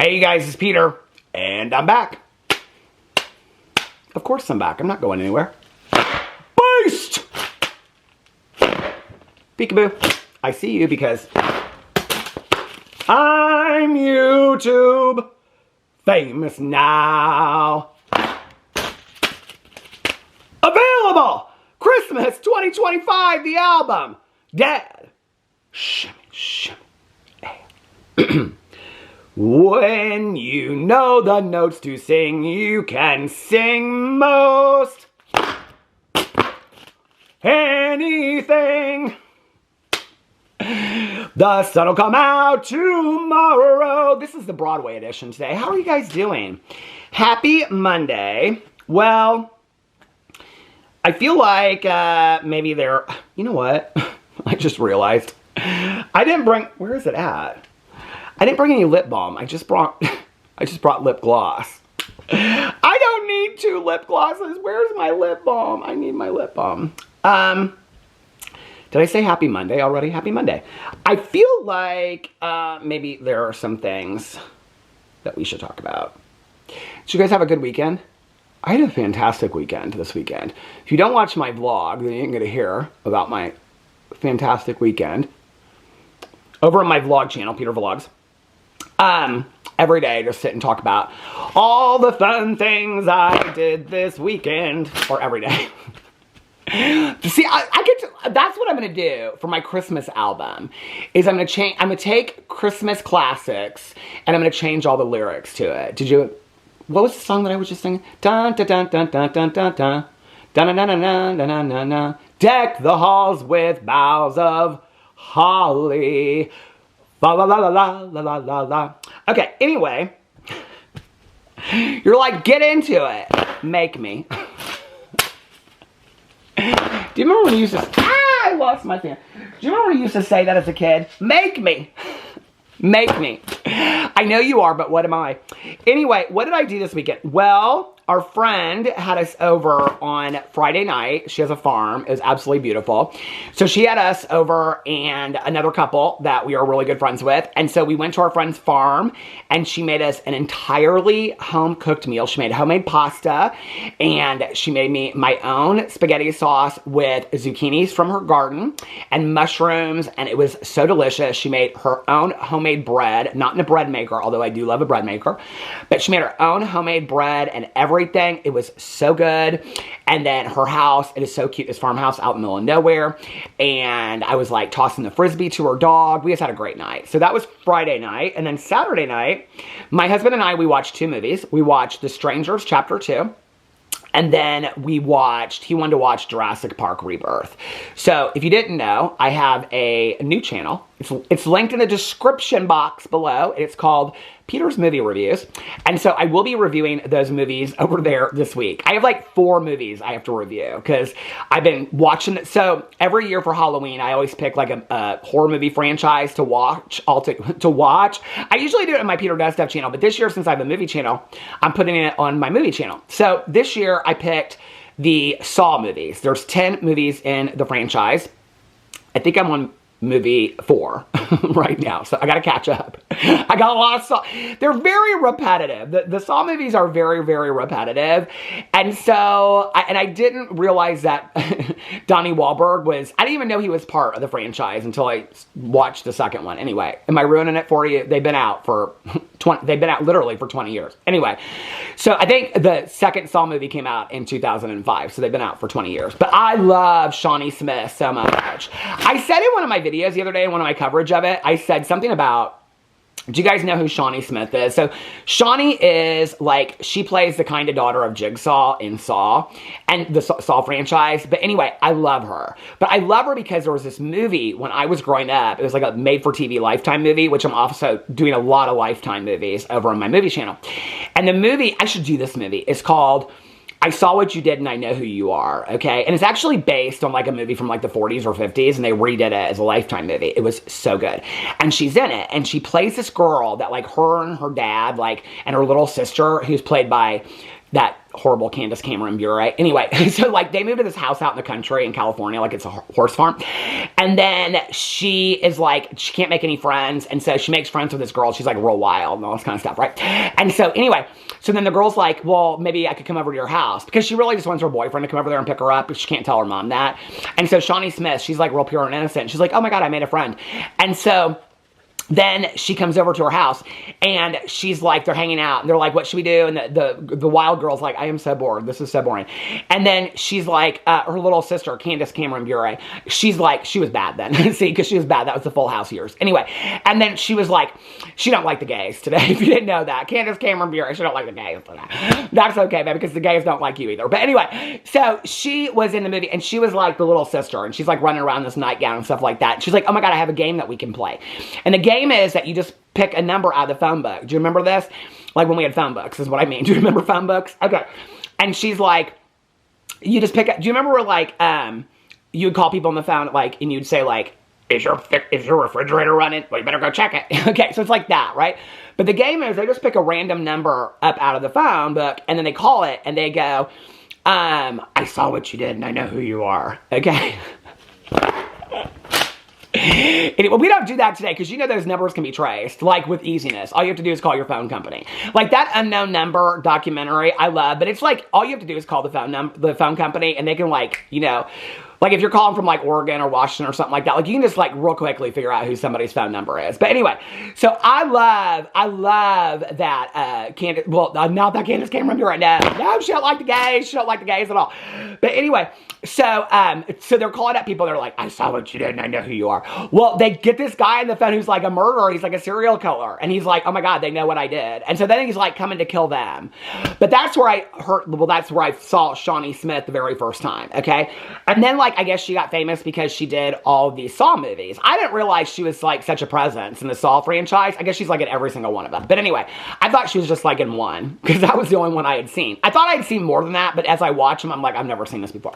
Hey you guys, it's Peter, and I'm back. Of course I'm back. I'm not going anywhere. Beast! Peekaboo. I see you because I'm YouTube famous now. Available! Christmas 2025, the album. Dad. Shimmy, shimmy. When you know the notes to sing, you can sing most anything. The sun will come out tomorrow. This is the Broadway edition today. How are you guys doing? Happy Monday. Well, I feel like maybe they're... You know what? I just realized. I didn't bring... Where is it at? I didn't bring any lip balm. I just brought lip gloss. I don't need 2 lip glosses. Where's my lip balm? I need my lip balm. Did I say happy Monday already? Happy Monday. I feel like maybe there are some things that we should talk about. Did you guys have a good weekend? I had a fantastic weekend this weekend. If you don't watch my vlog, then you ain't gonna hear about my fantastic weekend. Over on my vlog channel, Peter Vlogs. Every day, just sit and talk about all the fun things I did this weekend, or every day. See, I get to, that's what I'm gonna do for my Christmas album, is I'm gonna take Christmas classics, and I'm gonna change all the lyrics to it. What was the song that I was just singing? Dun dun dun dun dun dun dun dun dun dun dun dun dun dun dun. Deck the halls with boughs of holly. La la la la la la la la la. Okay, anyway. You're like, get into it. Make me. Do you remember when you used to... I lost my fan. Do you remember when you used to say that as a kid? Make me. Make me. I know you are, but what am I? Anyway, what did I do this weekend? Well, our friend had us over on Friday night. She has a farm. It was absolutely beautiful. So she had us over and another couple that we are really good friends with. And so we went to our friend's farm and she made us an entirely home-cooked meal. She made homemade pasta and she made me my own spaghetti sauce with zucchinis from her garden and mushrooms, and it was so delicious. She made her own homemade bread, not in a bread maker, although I do love a bread maker, but she made her own homemade bread and everything. It was so good. And then her house, it is so cute, this farmhouse out in the middle of nowhere. And I was like tossing the Frisbee to her dog. We just had a great night. So that was Friday night. And then Saturday night, my husband and I, we watched 2 movies. We watched The Strangers Chapter 2. And then he wanted to watch Jurassic Park Rebirth. So if you didn't know, I have a new channel. It's linked in the description box below. It's called Peter's Movie Reviews. And so I will be reviewing those movies over there this week. I have like 4 movies I have to review because I've been watching it. So every year for Halloween, I always pick like a horror movie franchise to watch. I usually do it on my Peter Does Stuff channel, but this year, since I have a movie channel, I'm putting it on my movie channel. So this year I picked the Saw movies. There's 10 movies in the franchise. I think I'm on movie 4 right now, so I gotta catch up. I got a lot of Saw. They're very repetitive. The Saw movies are very, very repetitive, and so I didn't realize that Donnie Wahlberg was... I didn't even know he was part of the franchise until I watched the second one. Anyway, am I ruining it for you? They've been out for 20... They've been out literally for 20 years. Anyway, so I think the second Saw movie came out in 2005, so they've been out for 20 years. But I love Shawnee Smith so much. I said in one of my videos the other day, in one of my coverage of it, I said something about... Do you guys know who Shawnee Smith is? So Shawnee is like, she plays the kind of daughter of Jigsaw in Saw and the Saw franchise. But anyway, I love her. But I love her because there was this movie when I was growing up. It was like a made-for-TV Lifetime movie, which I'm also doing a lot of Lifetime movies over on my movie channel. And the movie, I should do this movie, it's called I Saw What You Did and I Know Who You Are, okay? And it's actually based on like a movie from like the 40s or 50s, and they redid it as a Lifetime movie. It was so good. And she's in it, and she plays this girl that like her and her dad, like, and her little sister, who's played by that horrible Candace Cameron Bure. Anyway, so like they moved to this house out in the country in California, like it's a horse farm. And then she is like, she can't make any friends. And so she makes friends with this girl. She's like real wild and all this kind of stuff, right? And so anyway, so then the girl's like, well, maybe I could come over to your house, because she really just wants her boyfriend to come over there and pick her up, but she can't tell her mom that. And so Shawnee Smith, she's like real pure and innocent. She's like, oh my God, I made a friend. And so then she comes over to her house and she's like, they're hanging out and they're like, what should we do? And the wild girl's like, I am so bored. This is so boring. And then she's like, her little sister, Candace Cameron Bure, she's like, she was bad then. See, because she was bad. That was the Full House years. Anyway, and then she was like, she don't like the gays today. If you didn't know that. Candace Cameron Bure, she don't like the gays today. That's okay, man, because the gays don't like you either. But anyway, so she was in the movie and she was like the little sister and she's like running around in this nightgown and stuff like that. She's like, oh my God, I have a game that we can play. And the game is that you just pick a number out of the phone book. Do you remember this? Like when we had phone books is what I mean. Do you remember phone books? Okay. And she's like, you just pick up. Do you remember where like, you would call people on the phone, like, and you'd say like, is your refrigerator running? Well, you better go check it. Okay. So it's like that, right? But the game is they just pick a random number up out of the phone book and then they call it and they go, I saw what you did and I know who you are. Okay. Anyway, we don't do that today because you know those numbers can be traced, like with easiness. All you have to do is call your phone company. Like that Unknown Number documentary, I love, but it's like all you have to do is call the phone company, and they can like, you know, like if you're calling from like Oregon or Washington or something like that, like you can just like real quickly figure out who somebody's phone number is. But anyway, so I love that Candace, well, not that Candace Cameron Bure right now. No, she don't like the gays. She don't like the gays at all. But anyway, so they're calling up people. They're like, I saw what you did and I know who you are. Well, they get this guy on the phone who's like a murderer. He's like a serial killer. And he's like, oh my God, they know what I did. And so then he's like coming to kill them. But that's where that's where I saw Shawnee Smith the very first time. Okay. And then like, I guess she got famous because she did all these Saw movies. I didn't realize she was like such a presence in the Saw franchise. I guess she's like in every single one of them. But anyway, I thought she was just like in one because that was the only one I had seen. I thought I had seen more than that, but as I watch them, I'm like, I've never seen this before.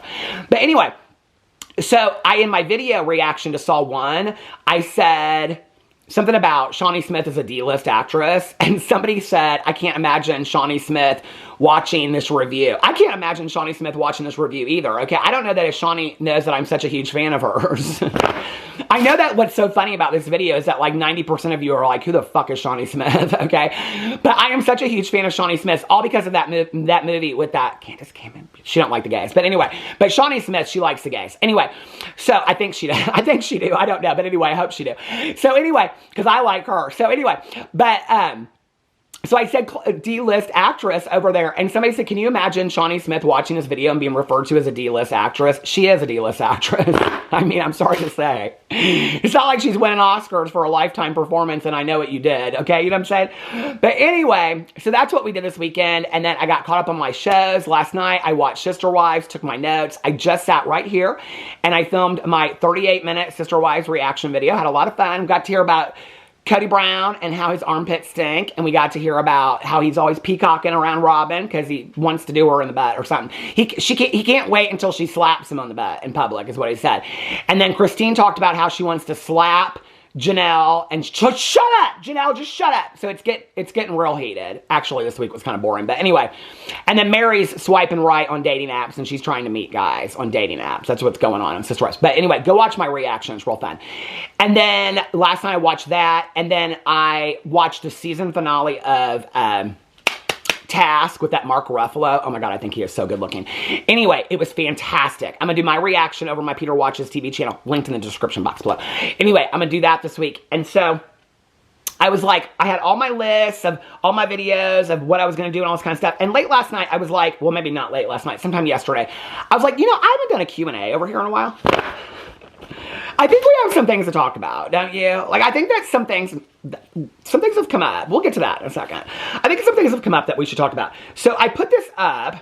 But anyway, so in my video reaction to Saw 1, I said something about Shawnee Smith is a D-list actress, and somebody said, I can't imagine Shawnee Smith watching this review. I can't imagine Shawnee Smith watching this review either, okay? I don't know that if Shawnee knows that I'm such a huge fan of hers. I know that what's so funny about this video is that like 90% of you are like, who the fuck is Shawnee Smith, okay? But I am such a huge fan of Shawnee Smith, all because of that movie with that Candace Cameron. She don't like the gays. But anyway, but Shawnee Smith, she likes the gays. Anyway, so I think she do. I think she do. I don't know. But anyway, I hope she do. So anyway, because I like her. So anyway, but so I said D-list actress over there, and somebody said, can you imagine Shawnee Smith watching this video and being referred to as a D-list actress? She is a D-list actress. I mean, I'm sorry to say. It's not like she's winning Oscars for a lifetime performance and I Know What You Did, okay? You know what I'm saying? But anyway, so that's what we did this weekend, and then I got caught up on my shows. Last night, I watched Sister Wives, took my notes. I just sat right here, and I filmed my 38-minute Sister Wives reaction video. Had a lot of fun. Got to hear about Cody Brown and how his armpits stink, and we got to hear about how he's always peacocking around Robin because he wants to do her in the butt or something. He can't wait until she slaps him on the butt in public is what he said. And then Christine talked about how she wants to slap Janelle and shut up, Janelle, just shut up. So it's getting real heated. Actually, this week was kind of boring, but anyway. And then Mary's swiping right on dating apps, and she's trying to meet guys on dating apps. That's what's going on Sister Wives. But anyway, go watch my reaction. It's real fun. And then last night I watched that, and then I watched the season finale of Task with that Mark Ruffalo. Oh my God, I think he is so good looking. Anyway, it was fantastic. I'm going to do my reaction over my Peter Watches TV channel, linked in the description box below. Anyway, I'm going to do that this week. And so I was like, I had all my lists of all my videos of what I was going to do and all this kind of stuff. And late last night, I was like, well, maybe not late last night, sometime yesterday. I was like, you know, I haven't done a Q&A over here in a while. I think we have some things to talk about, don't you? Like, I think that some things have come up. We'll get to that in a second. I think some things have come up that we should talk about. So I put this up.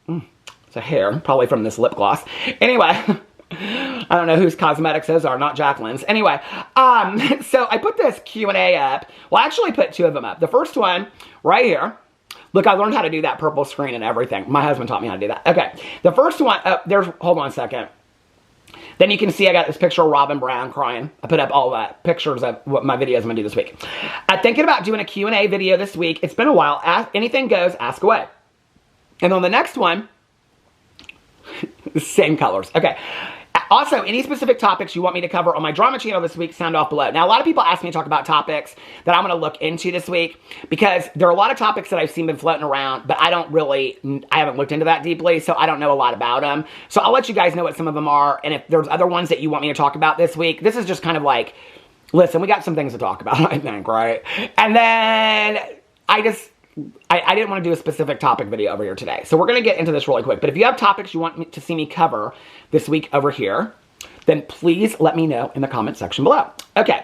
It's a hair, probably from this lip gloss. Anyway, I don't know whose cosmetics those are, not Jacqueline's. Anyway, so I put this Q&A up. Well, I actually put two of them up. The first one, right here. Look, I learned how to do that purple screen and everything. My husband taught me how to do that. Okay, the first one, hold on a second. Then you can see I got this picture of Robin Brown crying. I put up all that pictures of what my videos I'm going to do this week. I'm thinking about doing a Q&A video this week. It's been a while. Anything goes, ask away. And on the next one, same colors. Okay. Also, any specific topics you want me to cover on my drama channel this week, sound off below. Now, a lot of people ask me to talk about topics that I'm going to look into this week because there are a lot of topics that I've seen been floating around, but I haven't looked into that deeply, so I don't know a lot about them. So I'll let you guys know what some of them are, and if there's other ones that you want me to talk about this week, this is just kind of like, listen, we got some things to talk about, I think, right? And then I didn't want to do a specific topic video over here today. So we're going to get into this really quick. But if you have topics you want to see me cover this week over here, then please let me know in the comment section below. Okay.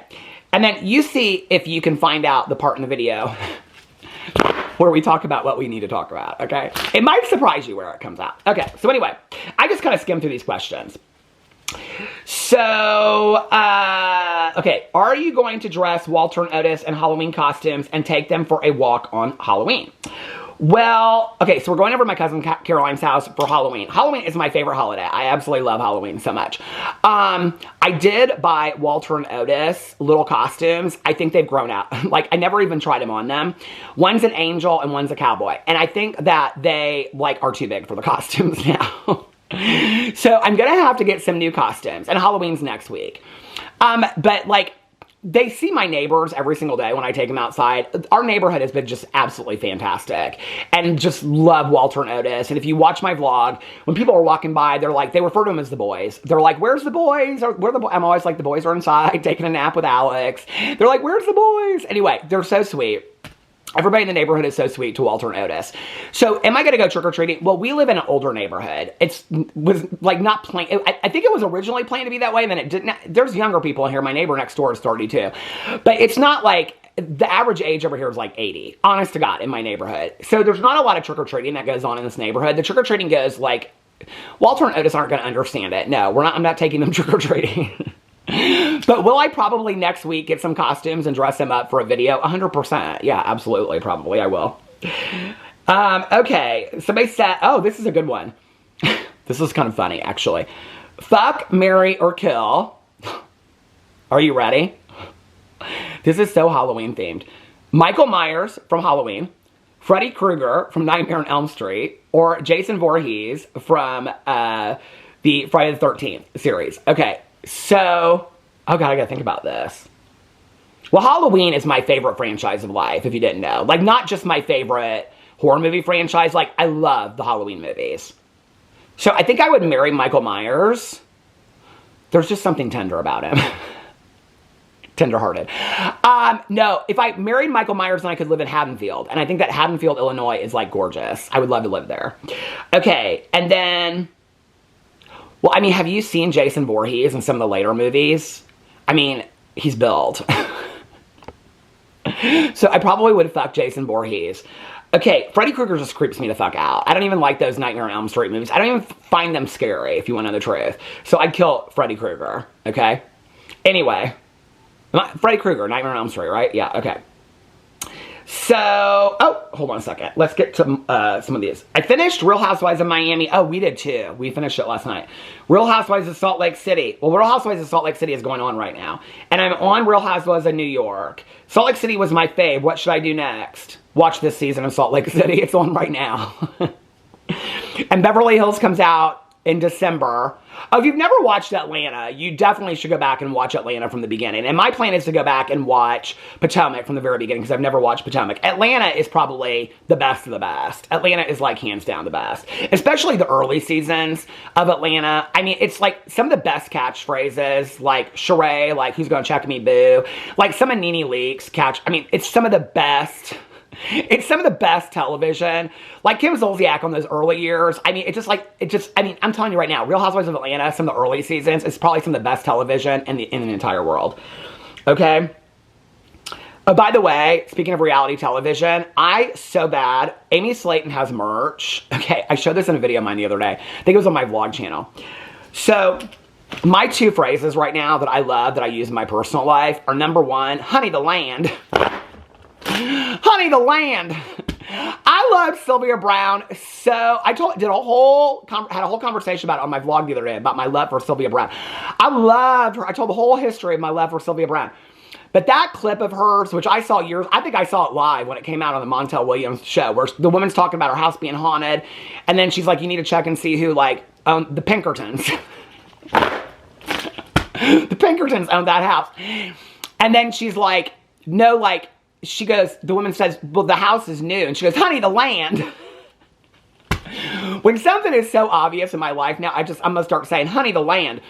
And then you see if you can find out the part in the video where we talk about what we need to talk about, okay? It might surprise you where it comes out. Okay. So anyway, I just kind of skimmed through these questions. So, okay, are you going to dress Walter and Otis in Halloween costumes and take them for a walk on Halloween? Well, okay, so we're going over to my cousin Caroline's house for Halloween. Halloween is my favorite holiday. I absolutely love Halloween so much. I did buy Walter and Otis little costumes. I think they've grown out. Like, I never even tried them on them. One's an angel and one's a cowboy. And I think that they, like, are too big for the costumes now. So I'm going to have to get some new costumes, and Halloween's next week. But like, they see my neighbors every single day when I take them outside. Our neighborhood has been just absolutely fantastic, and just love Walter and Otis. And if you watch my vlog, when people are walking by, they're like, they refer to them as the boys. They're like, where's the boys? Or where the I'm always like, the boys are inside taking a nap with Alex. They're like, where's the boys? Anyway, they're so sweet. Everybody in the neighborhood is so sweet to Walter and Otis. So, am I going to go trick-or-treating? Well, we live in an older neighborhood. Was like not planned. I think it was originally planned to be that way, and then it didn't. There's younger people in here. My neighbor next door is 32. But it's not like, the average age over here is like 80. Honest to God, in my neighborhood. So, there's not a lot of trick-or-treating that goes on in this neighborhood. The trick-or-treating goes like, Walter and Otis aren't going to understand it. No, I'm not taking them trick-or-treating. But will I probably next week get some costumes and dress them up for a video? 100%. Yeah, absolutely. Probably I will. Okay. Somebody said, oh, this is a good one. This is kind of funny, actually. Fuck, marry, or kill. Are you ready? This is so Halloween themed. Michael Myers from Halloween, Freddy Krueger from Nightmare on Elm Street, or Jason Voorhees from the Friday the 13th series. Okay. So, oh God, I gotta think about this. Well, Halloween is my favorite franchise of life, if you didn't know. Like, not just my favorite horror movie franchise. Like, I love the Halloween movies. So, I think I would marry Michael Myers. There's just something tender about him. Tenderhearted. No, if I married Michael Myers, then I could live in Haddonfield. And I think that Haddonfield, Illinois is, like, gorgeous. I would love to live there. Okay, and then... Well, I mean, have you seen Jason Voorhees in some of the later movies? I mean, he's built. So I probably would fuck Jason Voorhees. Okay, Freddy Krueger just creeps me the fuck out. I don't even like those Nightmare on Elm Street movies. I don't even find them scary, if you want to know the truth. So I'd kill Freddy Krueger, okay? Anyway, Freddy Krueger, Nightmare on Elm Street, right? Yeah, okay. So, oh, hold on a second. Let's get to some of these. I finished Real Housewives of Miami. Oh, we did too. We finished it last night. Real Housewives of Salt Lake City. Well, Real Housewives of Salt Lake City is going on right now. And I'm on Real Housewives of New York. Salt Lake City was my fave. What should I do next? Watch this season of Salt Lake City. It's on right now. And Beverly Hills comes out in December. Oh, if you've never watched Atlanta, you definitely should go back and watch Atlanta from the beginning. And my plan is to go back and watch Potomac from the very beginning because I've never watched Potomac. Atlanta is probably the best of the best. Atlanta is like hands down the best. Especially the early seasons of Atlanta. I mean, it's like some of the best catchphrases, like Sheree, like who's gonna check me, boo. Like some of Nene Leakes I mean, it's some of the best... It's some of the best television. Like Kim Zolciak on those early years. I mean, I mean, I'm telling you right now, Real Housewives of Atlanta, some of the early seasons, is probably some of the best television in the entire world. Okay? Oh, by the way, speaking of reality television, Amy Slayton has merch. Okay, I showed this in a video of mine the other day. I think it was on my vlog channel. So, my two phrases right now that I love, that I use in my personal life, are number one, honey the land. Honey the land. I love Sylvia Browne. So I had a whole conversation about it on my vlog the other day about my love for Sylvia Browne. I loved her. I told the whole history of my love for Sylvia Browne. But that clip of hers, which I saw I think I saw it live when it came out on the Montel Williams show, where the woman's talking about her house being haunted. And then she's like, you need to check and see who, like, owned the Pinkertons. The Pinkertons owned that house. And then she's like, no, like, she goes, the woman says, well, the house is new. And she goes, honey, the land. When something is so obvious in my life now, I'm going to start saying, honey, the land.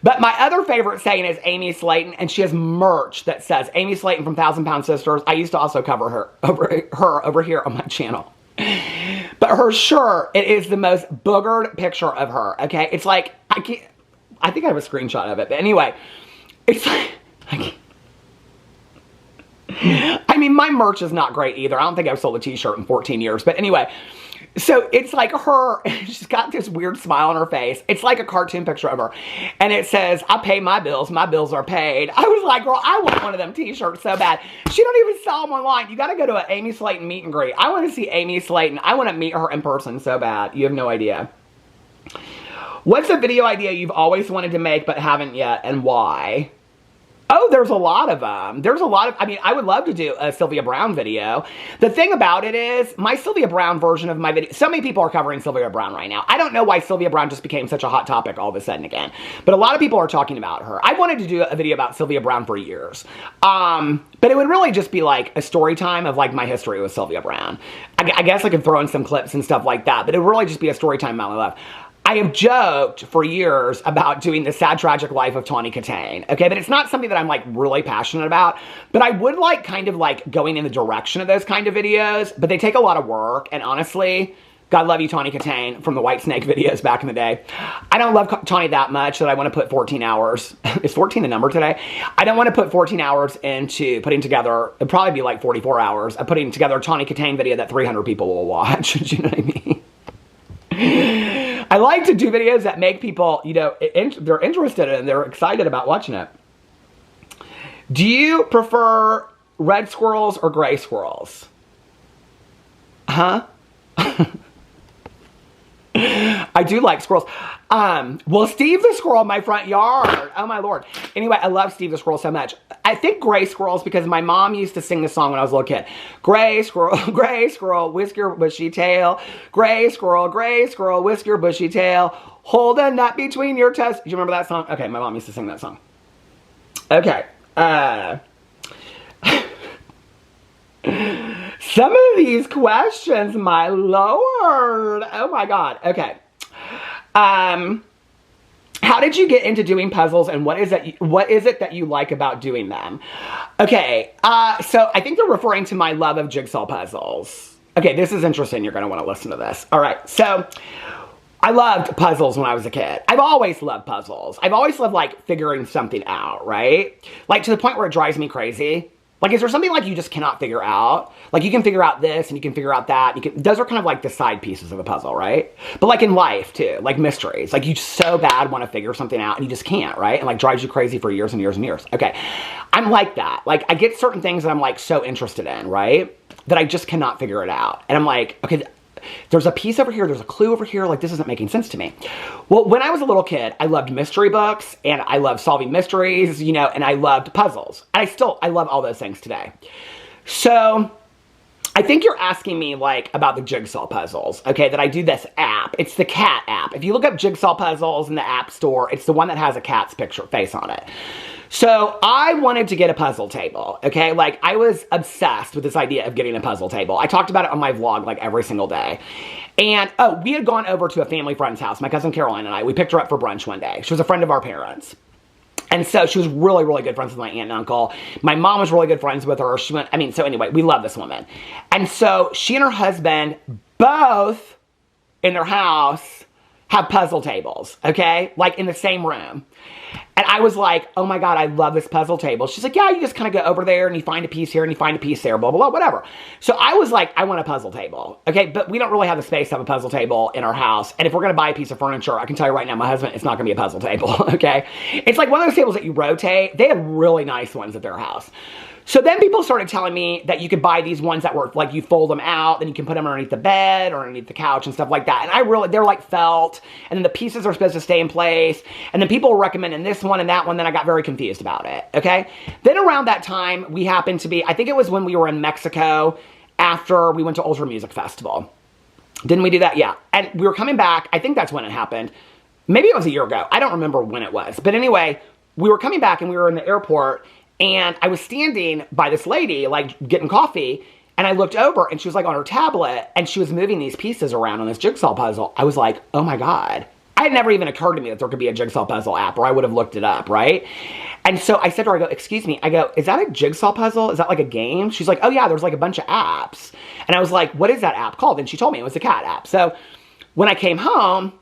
But my other favorite saying is Amy Slayton, and she has merch that says Amy Slayton from Thousand Pound Sisters. I used to also cover her over here on my channel. But her shirt, it is the most boogered picture of her, okay? It's like, I think I have a screenshot of it. But anyway, it's like, I mean, my merch is not great either. I don't think I've sold a t-shirt in 14 years. But anyway, so it's like her, she's got this weird smile on her face. It's like a cartoon picture of her. And it says, I pay my bills are paid. I was like, girl, I want one of them t-shirts so bad. She don't even sell them online. You got to go to an Amy Slayton meet and greet. I want to see Amy Slayton. I want to meet her in person so bad. You have no idea. What's a video idea you've always wanted to make but haven't yet, and why? Oh, there's a lot of them. I mean, I would love to do a Sylvia Browne video. The thing about it is, my Sylvia Browne version of my video, so many people are covering Sylvia Browne right now. I don't know why Sylvia Browne just became such a hot topic all of a sudden again. But a lot of people are talking about her. I wanted to do a video about Sylvia Browne for years. But it would really just be like a story time of like my history with Sylvia Browne. I guess I could throw in some clips and stuff like that, but it would really just be a story time about my life. I have joked for years about doing the sad, tragic life of Tawny Katane, okay? But it's not something that I'm, like, really passionate about. But I would like kind of, like, going in the direction of those kind of videos. But they take a lot of work. And honestly, God love you, Tawny Katane, from the Whitesnake videos back in the day. I don't love Tawny that much that I want to put 14 hours. Is 14 the number today? I don't want to put 14 hours into putting together, it'd probably be like 44 hours, of putting together a Tawny Katane video that 300 people will watch. Do you know what I mean? I like to do videos that make people, you know, they're interested in, they're excited about watching it. Do you prefer red squirrels or gray squirrels? Huh? I do like squirrels. Well, Steve the squirrel in my front yard. Oh my Lord. Anyway, I love Steve the squirrel so much. I think gray squirrels because my mom used to sing this song when I was a little kid. Gray squirrel, whisk your bushy tail. Gray squirrel, whisk your bushy tail. Hold a nut between your toes. Do you remember that song? Okay, my mom used to sing that song. Okay. Some of these questions, my Lord. Oh my God. Okay. How did you get into doing puzzles, and what is it that you like about doing them? Okay. So I think they're referring to my love of jigsaw puzzles. Okay, this is interesting. You're going to want to listen to this. All right. So I loved puzzles when I was a kid. I've always loved puzzles. I've always loved, like, figuring something out, right? Like, to the point where it drives me crazy. Like, is there something, like, you just cannot figure out? Like, you can figure out this, and you can figure out that. Those are kind of, like, the side pieces of a puzzle, right? But, like, in life, too. Like, mysteries. Like, you so bad want to figure something out, and you just can't, right? And, like, drives you crazy for years and years and years. Okay. I'm like that. Like, I get certain things that I'm, like, so interested in, right? That I just cannot figure it out. And I'm like, okay, there's a piece over here, there's a clue over here, like, this isn't making sense to me. Well, when I was a little kid, I loved mystery books, and I loved solving mysteries, you know, and I loved puzzles. And I love all those things today. So, I think you're asking me, like, about the jigsaw puzzles, okay, that I do this app. It's the cat app. If you look up jigsaw puzzles in the app store, it's the one that has a cat's face on it. So, I wanted to get a puzzle table, okay? Like, I was obsessed with this idea of getting a puzzle table. I talked about it on my vlog, like, every single day. And, oh, we had gone over to a family friend's house, my cousin Caroline and I. We picked her up for brunch one day. She was a friend of our parents. And so, she was really, really good friends with my aunt and uncle. My mom was really good friends with her. So anyway, we love this woman. And so, she and her husband, both in their house, have puzzle tables, okay? Like, in the same room. And I was like, oh my God, I love this puzzle table. She's like, yeah, you just kind of go over there and you find a piece here and you find a piece there, blah, blah, blah, whatever. So I was like, I want a puzzle table. Okay, but we don't really have the space to have a puzzle table in our house. And if we're going to buy a piece of furniture, I can tell you right now, my husband, it's not going to be a puzzle table, okay? It's like one of those tables that you rotate. They have really nice ones at their house. So then people started telling me that you could buy these ones that were like, you fold them out, then you can put them underneath the bed or underneath the couch and stuff like that. And they're like felt, and then the pieces are supposed to stay in place. And then people were recommending this one and that one. Then I got very confused about it. Okay. Then around that time, we happened to be, I think it was when we were in Mexico after we went to Ultra Music Festival. Didn't we do that? Yeah. And we were coming back. I think that's when it happened. Maybe it was a year ago. I don't remember when it was. But anyway, we were coming back and we were in the airport. And I was standing by this lady, like, getting coffee, and I looked over, and she was, like, on her tablet, and she was moving these pieces around on this jigsaw puzzle. I was like, oh, my God. It had never even occurred to me that there could be a jigsaw puzzle app, or I would have looked it up, right? And so I said to her, I go, excuse me, I go, is that a jigsaw puzzle? Is that, like, a game? She's like, oh, yeah, there's, like, a bunch of apps. And I was like, what is that app called? And she told me it was a cat app. So when I came home,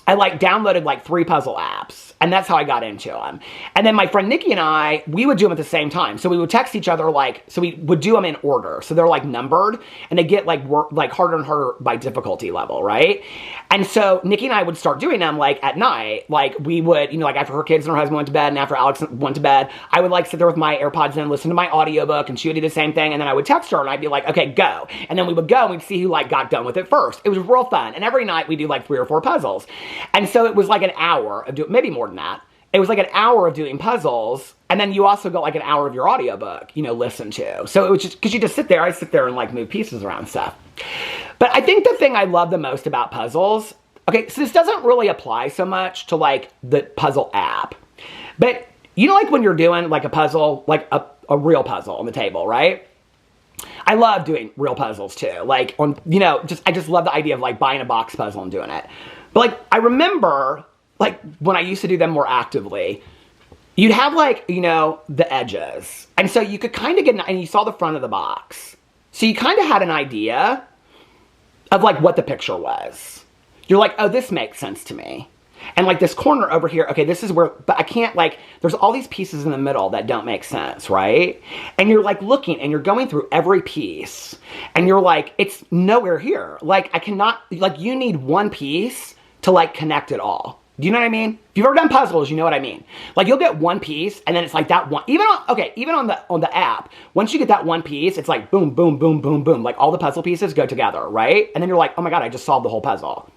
I, like, downloaded, like, 3 puzzle apps. And that's how I got into them. And then my friend Nikki and I, we would do them at the same time. So we would text each other, like, so we would do them in order. So they're, like, numbered. And they get, like, harder and harder by difficulty level, right? And so Nikki and I would start doing them, like, at night. Like, we would, you know, like, after her kids and her husband went to bed and after Alex went to bed, I would, like, sit there with my AirPods in, listen to my audiobook, and she would do the same thing. And then I would text her, and I'd be like, okay, go. And then we would go, and we'd see who, like, got done with it first. It was real fun. And every night we do, like, 3 or 4 puzzles. And so it was, like, an hour of doing, maybe more than that. It was like an hour of doing puzzles, and then you also got like an hour of your audiobook, you know, listen to. So it was just, because you just sit there, I sit there and like move pieces around and stuff. But I think the thing I love the most about puzzles, okay, so this doesn't really apply so much to like the puzzle app. But you know, like when you're doing like a puzzle, like a real puzzle on the table, right? I love doing real puzzles too. Like on, you know, I just love the idea of like buying a box puzzle and doing it. But like, I remember like when I used to do them more actively, you'd have like, you know, the edges. And so you could kind of get, and you saw the front of the box. So you kind of had an idea of like what the picture was. You're like, oh, this makes sense to me. And like this corner over here, okay, this is where, but I can't like, there's all these pieces in the middle that don't make sense, right? And you're like looking and you're going through every piece and you're like, it's nowhere here. Like I cannot, like you need one piece to like connect it all. Do you know what I mean? If you've ever done puzzles, you know what I mean. Like you'll get one piece and then it's like that one, even on the app, once you get that one piece, it's like boom, boom, boom, boom, boom. Like all the puzzle pieces go together, right? And then you're like, oh my God, I just solved the whole puzzle.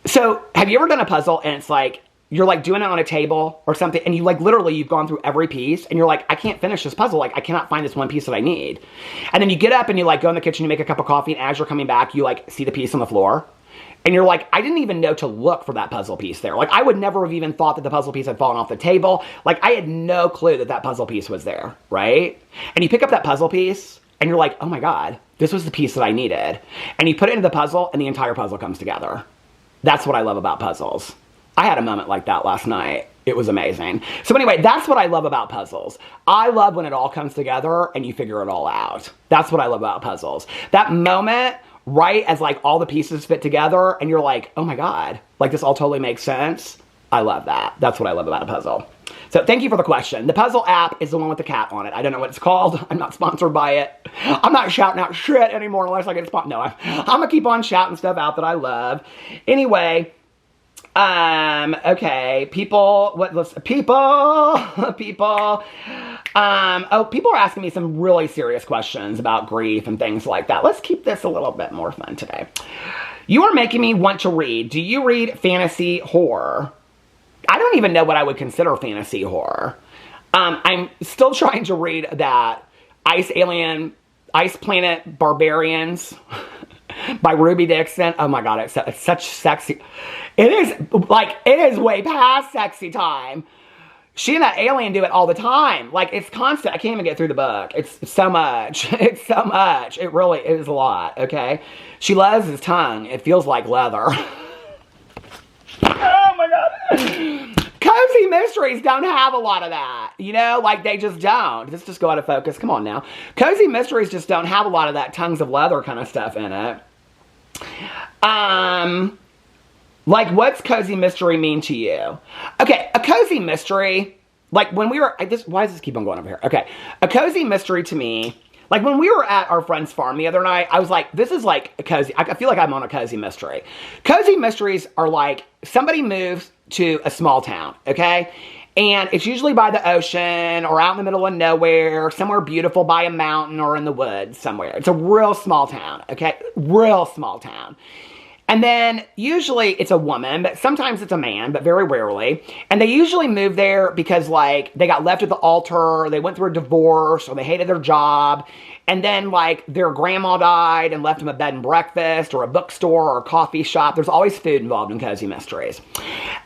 So have you ever done a puzzle and it's like, you're like doing it on a table or something and you like literally you've gone through every piece and you're like, I can't finish this puzzle. Like I cannot find this one piece that I need. And then you get up and you like go in the kitchen, you make a cup of coffee, and as you're coming back, you like see the piece on the floor. And you're like, I didn't even know to look for that puzzle piece there. Like, I would never have even thought that the puzzle piece had fallen off the table. Like, I had no clue that that puzzle piece was there, right? And you pick up that puzzle piece, and you're like, oh my God, this was the piece that I needed. And you put it into the puzzle, and the entire puzzle comes together. That's what I love about puzzles. I had a moment like that last night. It was amazing. So anyway, that's what I love about puzzles. I love when it all comes together, and you figure it all out. That's what I love about puzzles. That moment, right as like all the pieces fit together and you're like, oh my God, like this all totally makes sense. I love that. That's what I love about a puzzle. So thank you for the question. The puzzle app is the one with the cat on it. I don't know what it's called. I'm not sponsored by it. I'm not shouting out shit anymore unless I get sponsored. No, I'm gonna keep on shouting stuff out that I love. Anyway, okay, people are asking me some really serious questions about grief and things like that. Let's keep this a little bit more fun today. You are making me want to read. Do you read fantasy horror? I don't even know what I would consider fantasy horror. I'm still trying to read that Ice Planet Barbarians by Ruby Dixon. Oh my God, it's such sexy. It is way past sexy time. She and that alien do it all the time. Like, it's constant. I can't even get through the book. It's so much. It's so much. It really is a lot, okay? She loves his tongue. It feels like leather. Oh my God. Cozy mysteries don't have a lot of that. You know, like they just don't. Let's just go out of focus. Come on now. Cozy mysteries just don't have a lot of that tongues of leather kind of stuff in it. Like, what's cozy mystery mean to you? Okay, a cozy mystery, like when we were, why does this keep on going over here? Okay, a cozy mystery to me, like when we were at our friend's farm the other night, I was like, this is like a cozy, I feel like I'm on a cozy mystery. Cozy mysteries are like, somebody moves to a small town, okay? And it's usually by the ocean or out in the middle of nowhere, somewhere beautiful by a mountain or in the woods somewhere. It's a real small town, okay? Real small town. And then usually it's a woman, but sometimes it's a man, but very rarely. And they usually move there because like they got left at the altar, or they went through a divorce, or they hated their job. And then like their grandma died and left them a bed and breakfast or a bookstore or a coffee shop. There's always food involved in cozy mysteries.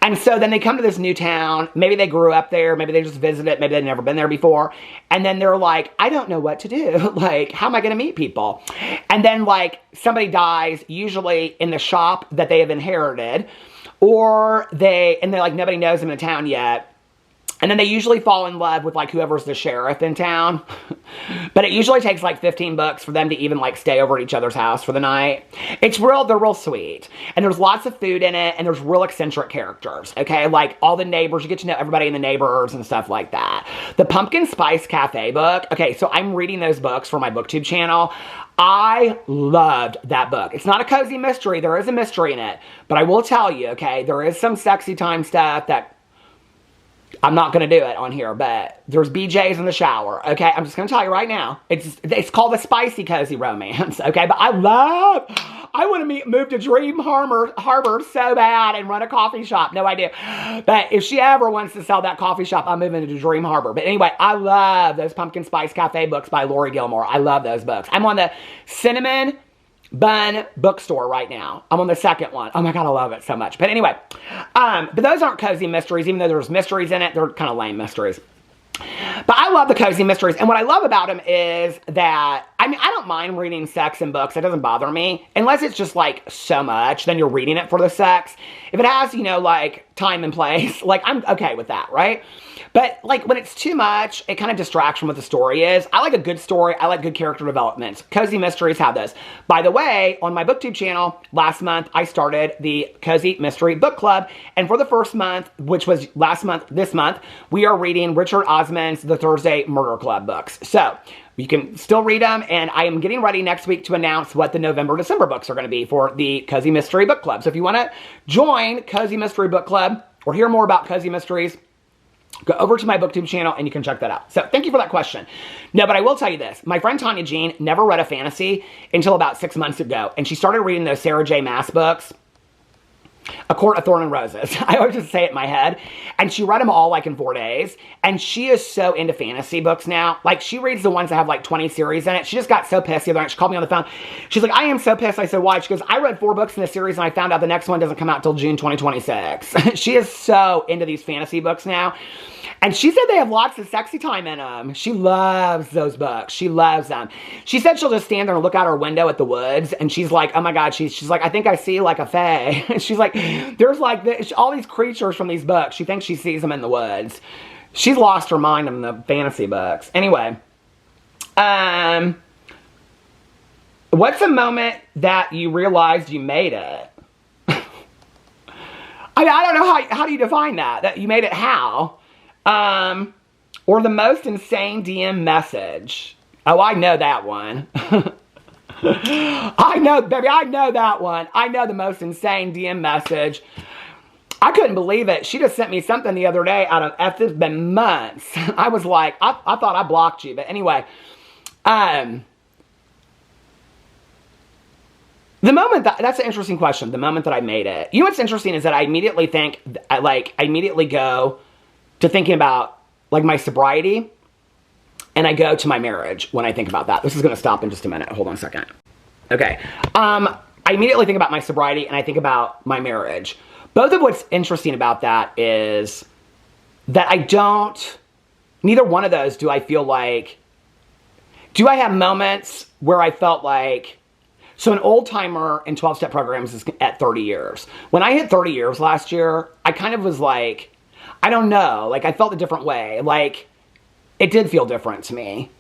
And so then they come to this new town. Maybe they grew up there. Maybe they just visited. Maybe they've never been there before. And then they're like, I don't know what to do. Like, how am I going to meet people? And then like somebody dies, usually in the shop that they have inherited, or they like nobody knows them in the town yet. And then they usually fall in love with like whoever's the sheriff in town. But it usually takes like 15 bucks for them to even like stay over at each other's house for the night. They're real sweet. And there's lots of food in it, and there's real eccentric characters, okay? Like all the neighbors, you get to know everybody in the neighbors and stuff like that. The Pumpkin Spice Cafe book, okay, so I'm reading those books for my Booktube channel. I loved that book. It's not a cozy mystery. There is a mystery in it. But I will tell you, okay, there is some sexy time stuff that I'm not going to do it on here, but there's BJs in the shower, okay? I'm just going to tell you right now. It's called the spicy cozy romance, okay? But I want to move to Dream Harbor so bad and run a coffee shop. No idea. But if she ever wants to sell that coffee shop, I'm moving to Dream Harbor. But anyway, I love those Pumpkin Spice Cafe books by Lori Gilmore. I love those books. I'm on the Cinnamon Bun bookstore right now. I'm on the second one. Oh my God, I love it so much. But anyway, but those aren't cozy mysteries, even though there's mysteries in it. They're kind of lame mysteries. But I love the cozy mysteries. And what I love about them is that, I mean, I don't mind reading sex in books. It doesn't bother me. Unless it's just like so much, then you're reading it for the sex. If it has, you know, like time and place, like I'm okay with that, right? But like when it's too much, it kind of distracts from what the story is. I like a good story. I like good character development. Cozy mysteries have this. By the way, on my Booktube channel, last month, I started the Cozy Mystery Book Club. And for the first month, which was this month, we are reading Richard Osman's The Thursday Murder Club books. So you can still read them, and I am getting ready next week to announce what the November-December books are going to be for the Cozy Mystery Book Club. So if you want to join Cozy Mystery Book Club or hear more about cozy mysteries, go over to my Booktube channel and you can check that out. So thank you for that question. No, but I will tell you this. My friend Tanya Jean never read a fantasy until about 6 months ago, and she started reading those Sarah J. Maas books. A Court of Thorn and Roses. I always just say it in my head. And she read them all like in 4 days. And she is so into fantasy books now. Like she reads the ones that have like 20 series in it. She just got so pissed the other night. She called me on the phone. She's like, I am so pissed. I said, why? She goes, I read 4 books in this series and I found out the next one doesn't come out till June 2026. She is so into these fantasy books now. And she said they have lots of sexy time in them. She loves those books. She loves them. She said she'll just stand there and look out her window at the woods. And she's like, oh my God. She's like, I think I see like a fae. She's like, there's like all these creatures from these books. She thinks she sees them in the woods. She's lost her mind in the fantasy books. Anyway. What's a moment that you realized you made it? I don't know how do you define that? That you made it how? Or the most insane DM message. Oh, I know that one. I know, baby, I know that one. I know the most insane DM message. I couldn't believe it. She just sent me something the other day out of, after it's been months. I was like, I thought I blocked you. But anyway, the moment that's an interesting question. The moment that I made it. You know what's interesting is that I immediately think, I immediately go to thinking about like my sobriety, and I go to my marriage when I think about that. This is going to stop in just a minute. Hold on a second. Okay. I immediately think about my sobriety and I think about my marriage. Both of what's interesting about that is that neither one of those do I feel like, do I have moments where I felt like, so an old timer in 12-step programs is at 30 years. When I hit 30 years last year, I kind of was like, I don't know, like I felt a different way. Like it did feel different to me.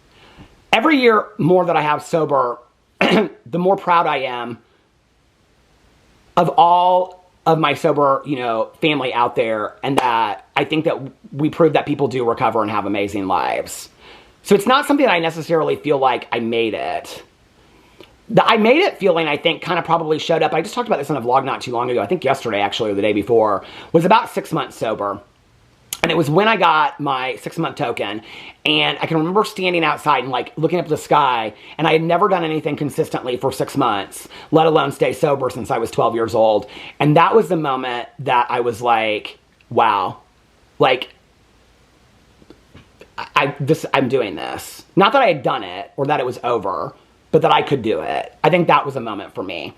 Every year more that I have sober, the more proud I am of all of my sober, family out there. And that I think that we prove that people do recover and have amazing lives. So it's not something that I necessarily feel like I made it. The I made it feeling, I think, kind of probably showed up. I just talked about this on a vlog not too long ago. I think yesterday, actually, or the day before. Was about 6 months sober. And it was when I got my 6-month token, and I can remember standing outside and like looking up at the sky, and I had never done anything consistently for 6 months, let alone stay sober since I was 12 years old. And that was the moment that I was like, wow, like, I'm doing this. Not that I had done it or that it was over, but that I could do it. I think that was a moment for me.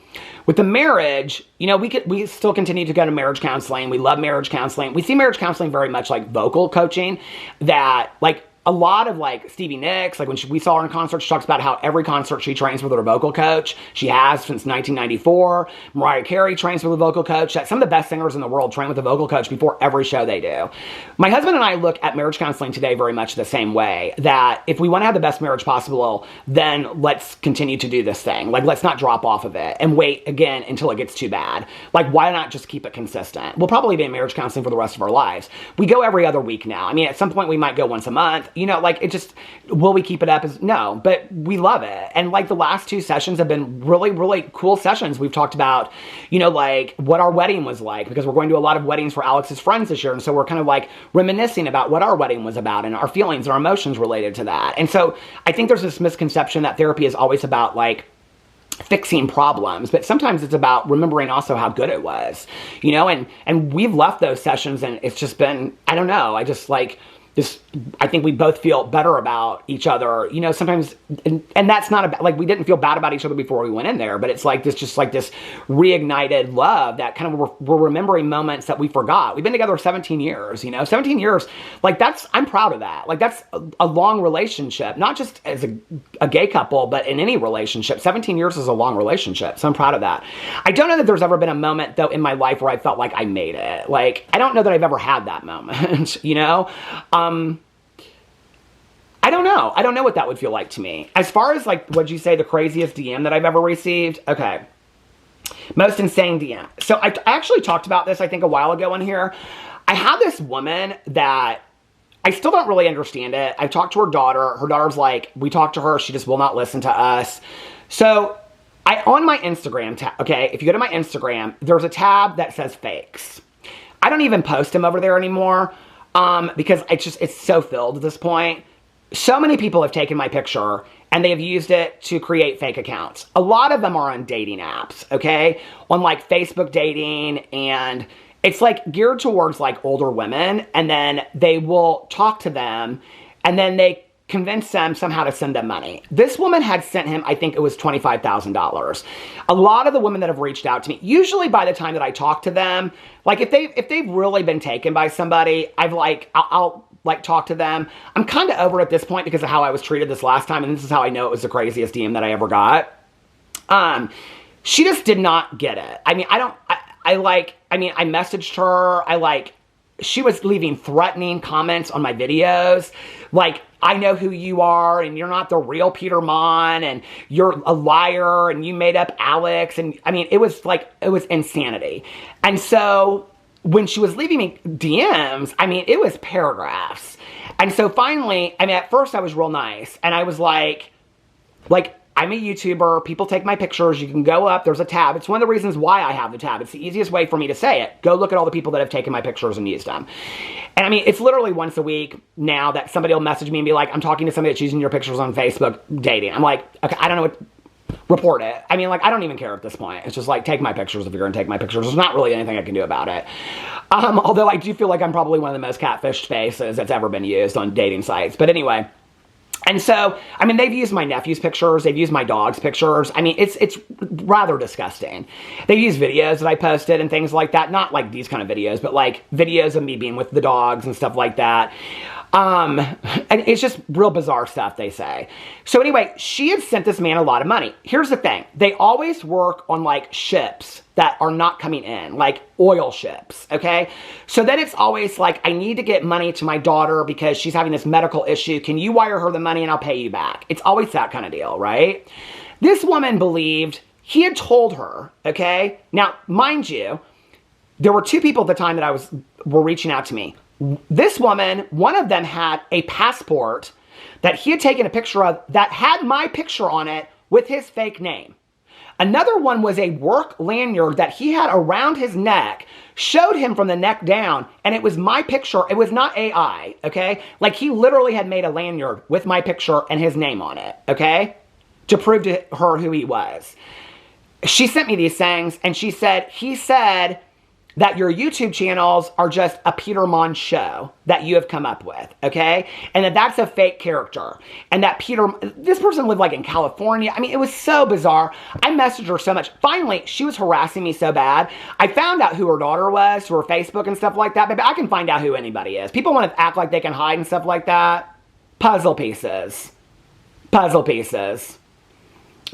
With the marriage, you know, we still continue to go to marriage counseling. We love marriage counseling. We see marriage counseling very much like vocal coaching, that like a lot of like Stevie Nicks, like when we saw her in concert, she talks about how every concert she trains with her vocal coach. She has since 1994. Mariah Carey trains with a vocal coach. Some of the best singers in the world train with a vocal coach before every show they do. My husband and I look at marriage counseling today very much the same way, that if we want to have the best marriage possible, then let's continue to do this thing. Like, let's not drop off of it and wait again until it gets too bad. Like, why not just keep it consistent? We'll probably be in marriage counseling for the rest of our lives. We go every other week now. I mean, at some point we might go once a month. You know, like, it just, will we keep it up? No, but we love it. And like the last 2 sessions have been really, really cool sessions. We've talked about, you know, like what our wedding was like, because we're going to a lot of weddings for Alex's friends this year. And so we're kind of like reminiscing about what our wedding was about and our feelings and our emotions related to that. And so I think there's this misconception that therapy is always about like fixing problems, but sometimes it's about remembering also how good it was, you know, and we've left those sessions and it's just been, I don't know, I just like, I think we both feel better about each other, you know, sometimes, and that's not about, like, we didn't feel bad about each other before we went in there, but it's like this, just like this reignited love that kind of we're remembering moments that we forgot. We've been together 17 years, you know, 17 years, like I'm proud of that. Like that's a long relationship, not just as a gay couple, but in any relationship. 17 years is a long relationship, so I'm proud of that. I don't know that there's ever been a moment though in my life where I felt like I made it. Like, I don't know that I've ever had that moment, you know? I don't know. I don't know what that would feel like to me. As far as like, what'd you say, the craziest DM that I've ever received? Okay. Most insane DM. So I actually talked about this, I think, a while ago on here. I have this woman that I still don't really understand it. I've talked to her daughter. Her daughter's like, we talked to her. She just will not listen to us. So on my Instagram tab, okay, if you go to my Instagram, there's a tab that says fakes. I don't even post them over there anymore. Because it's so filled at this point. So many people have taken my picture and they have used it to create fake accounts. A lot of them are on dating apps, okay? On like Facebook dating, and it's like geared towards like older women, and then they will talk to them and then they convince them somehow to send them money. This woman had sent him, I think it was $25,000. A lot of the women that have reached out to me, usually by the time that I talk to them, like if they've really been taken by somebody, I'll like talk to them. I'm kind of over at this point because of how I was treated this last time, and this is how I know it was the craziest DM that I ever got. She just did not get it. I mean, I messaged her. She was leaving threatening comments on my videos. Like, I know who you are, and you're not the real Peter Monn, and you're a liar, and you made up Alex. And I mean, it was insanity. And so when she was leaving me DMs, I mean, it was paragraphs. And so finally, I mean, at first I was real nice, and I was like, I'm a YouTuber. People take my pictures. You can go up. There's a tab. It's one of the reasons why I have the tab. It's the easiest way for me to say it. Go look at all the people that have taken my pictures and used them. And I mean, it's literally once a week now that somebody will message me and be like, I'm talking to somebody that's using your pictures on Facebook dating. I'm like, okay, I don't know what, report it. I mean, like, I don't even care at this point. It's just like, take my pictures if you're going to take my pictures. There's not really anything I can do about it. Although I do feel like I'm probably one of the most catfished faces that's ever been used on dating sites. But anyway. And so, I mean, they've used my nephew's pictures. They've used my dog's pictures. I mean, it's rather disgusting. They've used videos that I posted and things like that. Not like these kind of videos, but like videos of me being with the dogs and stuff like that. And it's just real bizarre stuff, they say. So anyway, she had sent this man a lot of money. Here's the thing. They always work on like ships that are not coming in, like oil ships, okay? So then it's always like, I need to get money to my daughter because she's having this medical issue. Can you wire her the money and I'll pay you back? It's always that kind of deal, right? This woman believed he had told her, okay? Now, mind you, there were 2 people at the time that were reaching out to me. This woman, one of them had a passport that he had taken a picture of that had my picture on it with his fake name. Another one was a work lanyard that he had around his neck, showed him from the neck down, and it was my picture. It was not AI, okay? Like, he literally had made a lanyard with my picture and his name on it, okay? To prove to her who he was. She sent me these things, and he said that your YouTube channels are just a Peter Monn show that you have come up with, okay? And that's a fake character. And that this person lived like in California. I mean, it was so bizarre. I messaged her so much. Finally, she was harassing me so bad. I found out who her daughter was through her Facebook and stuff like that. Baby, I can find out who anybody is. People want to act like they can hide and stuff like that. Puzzle pieces. Puzzle pieces.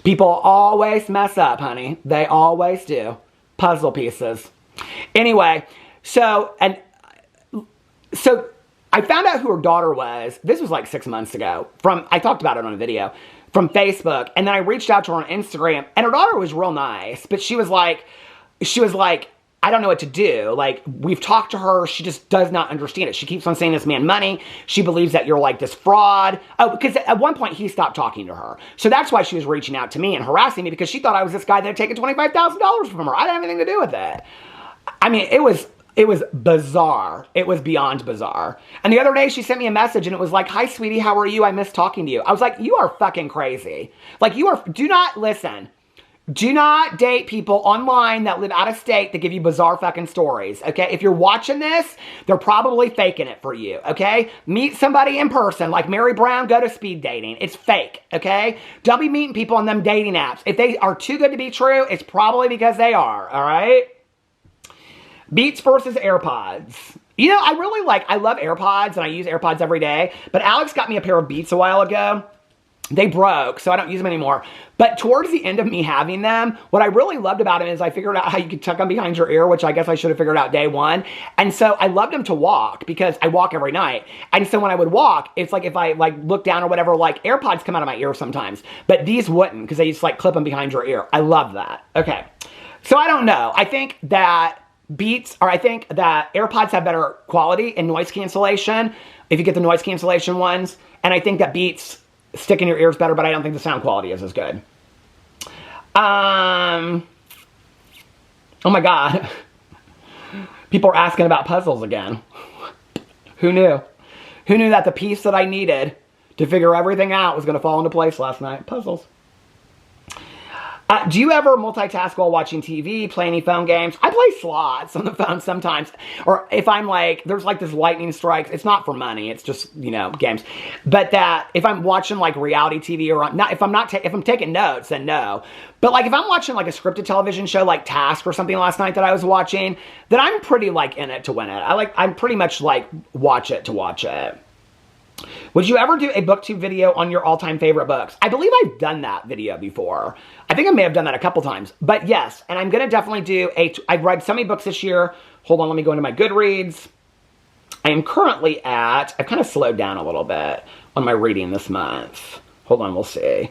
People always mess up, honey. They always do. Puzzle pieces. Anyway, so I found out who her daughter was. This was like 6 months ago. I talked about it on a video from Facebook, and then I reached out to her on Instagram, and her daughter was real nice, but she was like, I don't know what to do. Like, we've talked to her. She just does not understand it. She keeps on saying this man money. She believes that you're like this fraud. Oh, because at one point he stopped talking to her. So that's why she was reaching out to me and harassing me, because she thought I was this guy that had taken $25,000 from her. I didn't have anything to do with it. I mean, it was bizarre. It was beyond bizarre. And the other day she sent me a message and it was like, "Hi, sweetie, how are you? I miss talking to you." I was like, you are fucking crazy. Like, do not listen. Do not date people online that live out of state that give you bizarre fucking stories, okay? If you're watching this, they're probably faking it for you, okay? Meet somebody in person, like Mary Brown, go to speed dating. It's fake, okay? Don't be meeting people on them dating apps. If they are too good to be true, it's probably because they are, all right? Beats versus AirPods. You know, I love AirPods, and I use AirPods every day, but Alex got me a pair of Beats a while ago. They broke, so I don't use them anymore. But towards the end of me having them, what I really loved about them is I figured out how you could tuck them behind your ear, which I guess I should have figured out day one. And so I loved them to walk, because I walk every night. And so when I would walk, it's like if I look down or whatever, like AirPods come out of my ear sometimes. But these wouldn't, because they just clip them behind your ear. I love that. Okay. So I don't know. I think that AirPods have better quality and noise cancellation if you get the noise cancellation ones. And I think that Beats stick in your ears better, but I don't think the sound quality is as good. Oh my God. People are asking about puzzles again. Who knew? Who knew that the piece that I needed to figure everything out was going to fall into place last night? Puzzles. Do you ever multitask while watching TV, play any phone games? I play slots on the phone sometimes. Or if I'm there's this lightning strikes, it's not for money, it's just, games. But that if I'm watching reality TV or not, if I'm taking notes, then no. But if I'm watching a scripted television show like Task or something last night that I was watching, then I'm pretty in it to win it. I'm pretty much watch it to watch it. Would you ever do a Booktube video on your all-time favorite books? I believe I've done that video before. I think I may have done that a couple times. But yes, and I'm going to definitely do I've read so many books this year. Hold on, let me go into my Goodreads. I am currently I've kind of slowed down a little bit on my reading this month. Hold on, we'll see.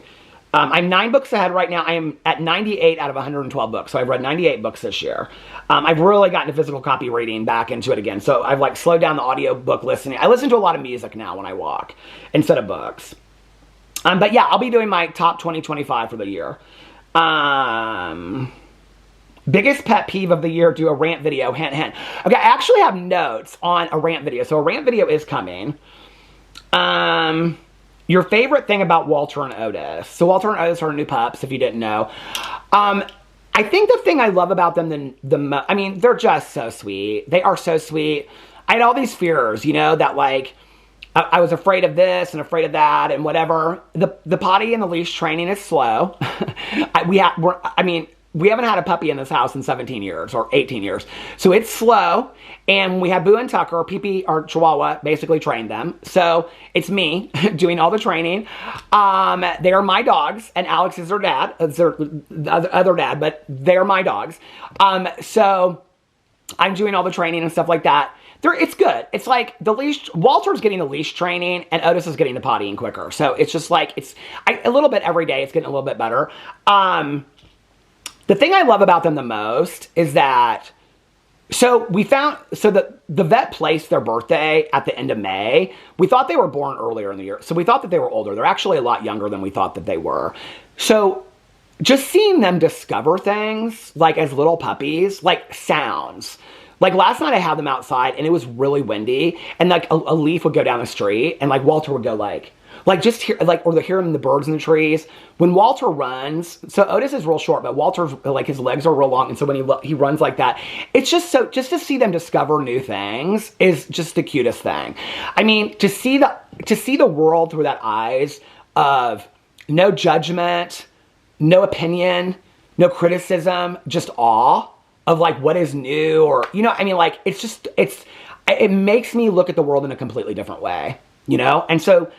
I'm 9 books ahead right now. I am at 98 out of 112 books. So I've read 98 books this year. I've really gotten to physical copy reading back into it again. So I've slowed down the audiobook listening. I listen to a lot of music now when I walk instead of books. But yeah, I'll be doing my top 2025 for the year. Biggest pet peeve of the year, do a rant video, hint, hint. Okay, I actually have notes on a rant video. So a rant video is coming. Your favorite thing about Walter and Otis. So Walter and Otis are new pups, if you didn't know. I think the thing I love about them they're just so sweet. They are so sweet. I had all these fears, that I was afraid of this and afraid of that and whatever. The potty and the leash training is slow. We haven't had a puppy in this house in 17 years or 18 years. So it's slow. And we have Boo and Tucker, Pee-Pee, our Chihuahua, basically trained them. So it's me doing all the training. They are my dogs, and Alex is their dad. It's the other dad, but they're my dogs. So I'm doing all the training and stuff like that. It's good. It's the leash, Walter's getting the leash training, and Otis is getting the pottying quicker. So it's just a little bit every day. It's getting a little bit better. The thing I love about them the most is that, the vet placed their birthday at the end of May. We thought they were born earlier in the year. So we thought that they were older. They're actually a lot younger than we thought that they were. So just seeing them discover things, like as little puppies, like sounds. Like last night I had them outside and it was really windy, and like a leaf would go down the street and like Walter would go like just hear, like, or they're hearing the birds in the trees. When Walter runs, so Otis is real short, but Walter's like, his legs are real long. And so when he runs like that, it's just just to see them discover new things is just the cutest thing. I mean, to see the world through that eyes of no judgment, no opinion, no criticism, just awe of like what is new, or, you know, I mean, like, it makes me look at the world in a completely different way, you know? And so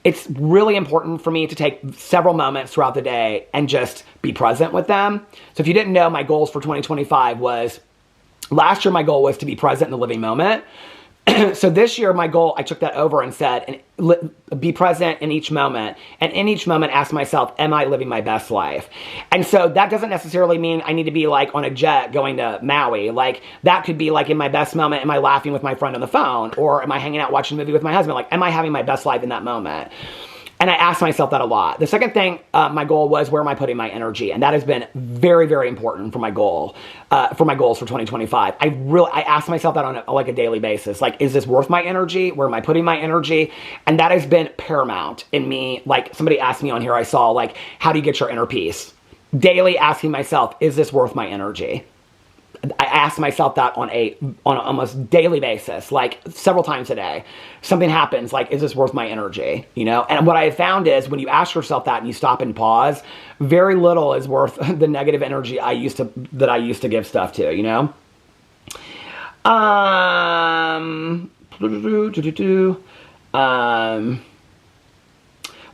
it's really important for me to take several moments throughout the day and just be present with them. So if you didn't know, my goals for 2025 was, last year my goal was to be present in the living moment. So this year, my goal, I took that over and said, be present in each moment. And in each moment, ask myself, am I living my best life? And so that doesn't necessarily mean I need to be like on a jet going to Maui. Like that could be like in my best moment, am I laughing with my friend on the phone? Or am I hanging out watching a movie with my husband? Like, am I having my best life in that moment? And I asked myself that a lot. The second thing, my goal was, where am I putting my energy? And that has been very, very important for my goals for 2025. I asked myself that on a daily basis. Like, is this worth my energy? Where am I putting my energy? And that has been paramount in me. Like, somebody asked me on here, I saw, like, how do you get your inner peace? Daily asking myself, is this worth my energy? I ask myself that on an almost daily basis, like several times a day. Something happens, like, is this worth my energy? You know? And what I have found is when you ask yourself that and you stop and pause, very little is worth the negative energy I used to give stuff to, you know?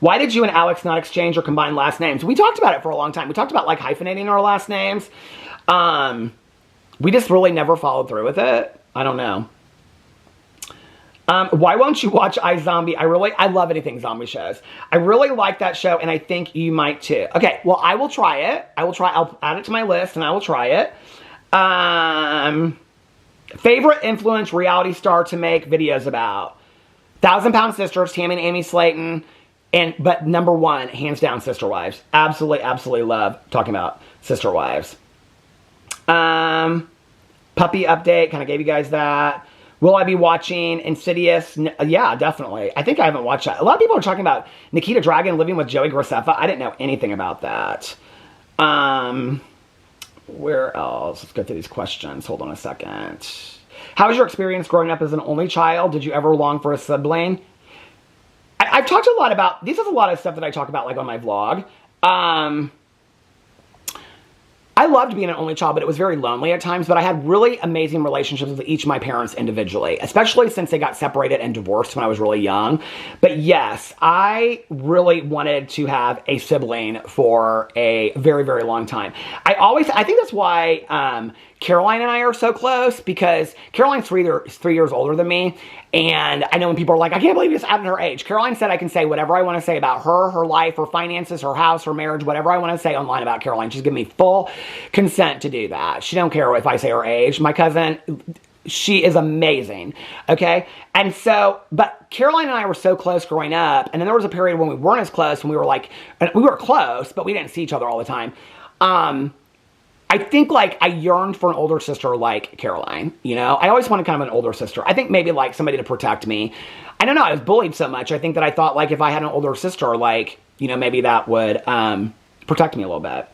Why did you and Alex not exchange or combine last names? We talked about it for a long time. We talked about like hyphenating our last names. We just really never followed through with it. I don't know. Why won't you watch iZombie? I love anything zombie shows. I really like that show, and I think you might too. Okay, well, I will try it. I'll add it to my list, and I will try it. Favorite influence reality star to make videos about? 1,000 Pound Sisters, Tammy and Amy Slayton. But number one, hands down, Sister Wives. Absolutely, absolutely love talking about Sister Wives. Puppy update, kind of gave you guys that. Will I be watching Insidious? Yeah, definitely. I think I haven't watched that. A lot of people are talking about Nikita Dragon living with Joey Graceffa. I didn't know anything about that. Where else? Let's go through these questions. Hold on a second. How was your experience growing up as an only child? Did you ever long for a sibling? I've talked a lot about, this is a lot of stuff that I talk about like on my vlog. I loved being an only child, but it was very lonely at times. But I had really amazing relationships with each of my parents individually, especially since they got separated and divorced when I was really young. But yes, I really wanted to have a sibling for a very, very long time. I think that's why Caroline and I are so close, because Caroline's 3 years older than me. And I know when people are like, I can't believe you just added her age. Caroline said I can say whatever I want to say about her, her life, her finances, her house, her marriage, whatever I want to say online about Caroline. She's given me full consent to do that. She don't care if I say her age. My cousin, she is amazing. Okay. And so, but Caroline and I were so close growing up. And then there was a period when we weren't as close, and we were close, but we didn't see each other all the time. I think like I yearned for an older sister like Caroline, you know? I always wanted kind of an older sister. I think maybe like somebody to protect me. I don't know, I was bullied so much. I think that I thought like if I had an older sister, like, you know, maybe that would protect me a little bit.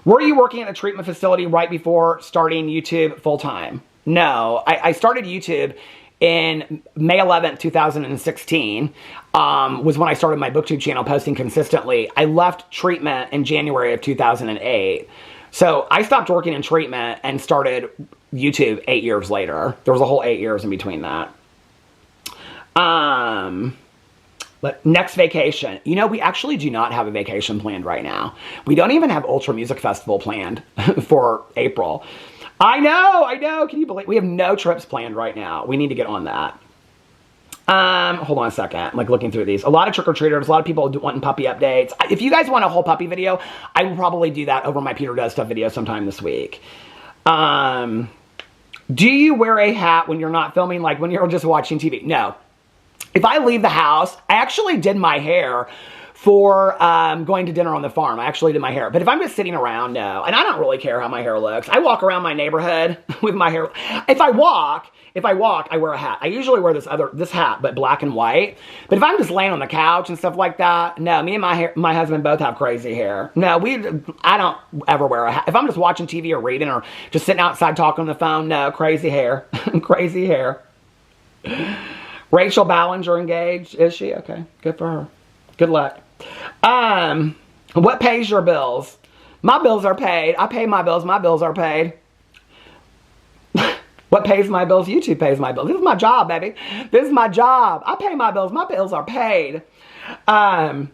Were you working at a treatment facility right before starting YouTube full time? No, I started YouTube in May 11th, 2016, was when I started my Booktube channel posting consistently. I left treatment in January of 2008. So I stopped working in treatment and started YouTube 8 years later. There was a whole 8 years in between that. But next vacation. You know, we actually do not have a vacation planned right now. We don't even have Ultra Music Festival planned for April. I know. Can you believe we have no trips planned right now? We need to get on that. Hold on a second. I'm like looking through these. A lot of trick-or-treaters, a lot of people wanting puppy updates. If you guys want a whole puppy video, I will probably do that over my Peter Does Stuff video sometime this week. Do you wear a hat when you're not filming, like when you're just watching TV? No. If I leave the house, I actually did my hair for going to dinner on the farm. I actually did my hair. But if I'm just sitting around, no. And I don't really care how my hair looks. I walk around my neighborhood with my hair. If I walk, I wear a hat. I usually wear this hat, but black and white. But if I'm just laying on the couch and stuff like that, no, me and my husband both have crazy hair. No, I don't ever wear a hat. If I'm just watching TV or reading or just sitting outside talking on the phone, no, crazy hair. Crazy hair. Rachel Ballinger engaged. Is she? Okay. Good for her. Good luck. What pays your bills? My bills are paid. I pay my bills. My bills are paid. What pays my bills? YouTube pays my bills. This is my job, baby. This is my job. I pay my bills. My bills are paid. Have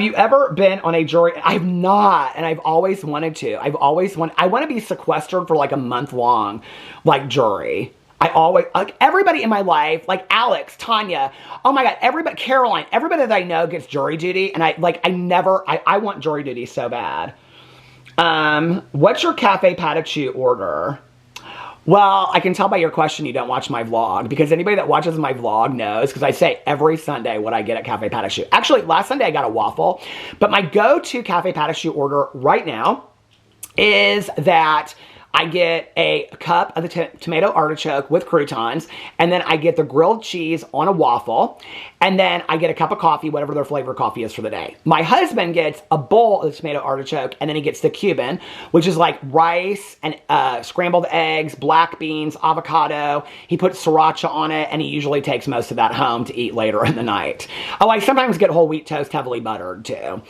you ever been on a jury? I've not, and I've always wanted to. I want to be sequestered for like a month long, like jury. Like everybody in my life, like Alex, Tanya, oh my God, everybody, Caroline, everybody that I know gets jury duty, and I want jury duty so bad. What's your cafe pas de choux order? Well, I can tell by your question you don't watch my vlog, because anybody that watches my vlog knows, because I say every Sunday what I get at Cafe Pas de Choux. Actually, last Sunday I got a waffle, but my go-to Cafe Pas de Choux order right now is that I get a cup of the tomato artichoke with croutons, and then I get the grilled cheese on a waffle, and then I get a cup of coffee, whatever their flavor coffee is for the day. My husband gets a bowl of the tomato artichoke, and then he gets the Cuban, which is like rice and scrambled eggs, black beans, avocado. He puts sriracha on it, and he usually takes most of that home to eat later in the night. Oh, I sometimes get whole wheat toast heavily buttered too.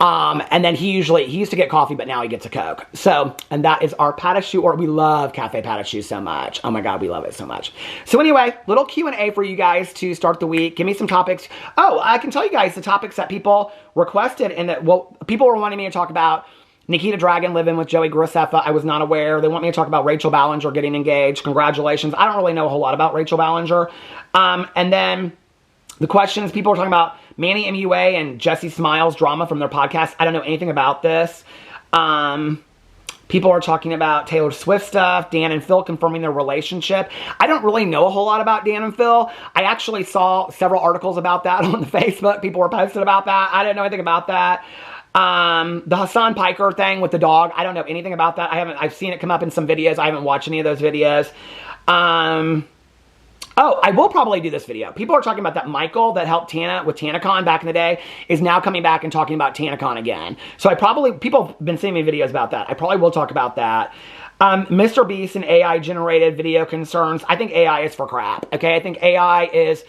And then he used to get coffee, but now he gets a Coke. So, and that is our pas de choux, or we love Cafe Pas de Choux so much. Oh my God, we love it so much. So anyway, little Q&A for you guys to start the week. Give me some topics. Oh, I can tell you guys the topics that people requested, and that, well, people were wanting me to talk about Nikita Dragon living with Joey Graceffa. I was not aware. They want me to talk about Rachel Ballinger getting engaged. Congratulations. I don't really know a whole lot about Rachel Ballinger. And then the questions, people are talking about Manny MUA and Jesse Smiles drama from their podcast. I don't know anything about this. People are talking about Taylor Swift stuff, Dan and Phil confirming their relationship. I don't really know a whole lot about Dan and Phil. I actually saw several articles about that on the Facebook. People were posting about that. I didn't know anything about that. The Hassan Piker thing with the dog. I don't know anything about that. I've seen it come up in some videos. I haven't watched any of those videos. Oh, I will probably do this video. People are talking about that Michael that helped Tana with TanaCon back in the day is now coming back and talking about TanaCon again. So people have been sending me videos about that. I probably will talk about that. Mr. Beast and AI generated video concerns. I think AI is for crap. Okay, I think AI is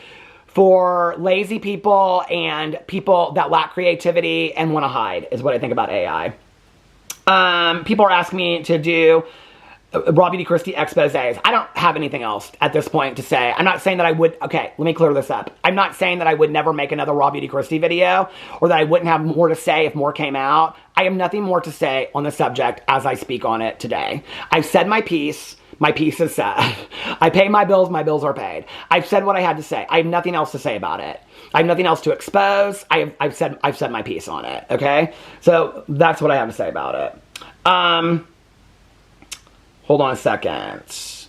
for lazy people and people that lack creativity and want to hide is what I think about AI. People are asking me to do Robbie DeChristie exposés. I don't have anything else at this point to say. I'm not saying that I would, okay, let me clear this up. I'm not saying that I would never make another Robbie DeChristie video, or that I wouldn't have more to say if more came out. I have nothing more to say on the subject as I speak on it today. I've said my piece. My piece is said. I pay my bills are paid. I've said what I had to say. I have nothing else to say about it. I have nothing else to expose. I've said my piece on it, okay? So that's what I have to say about it. Hold on a second.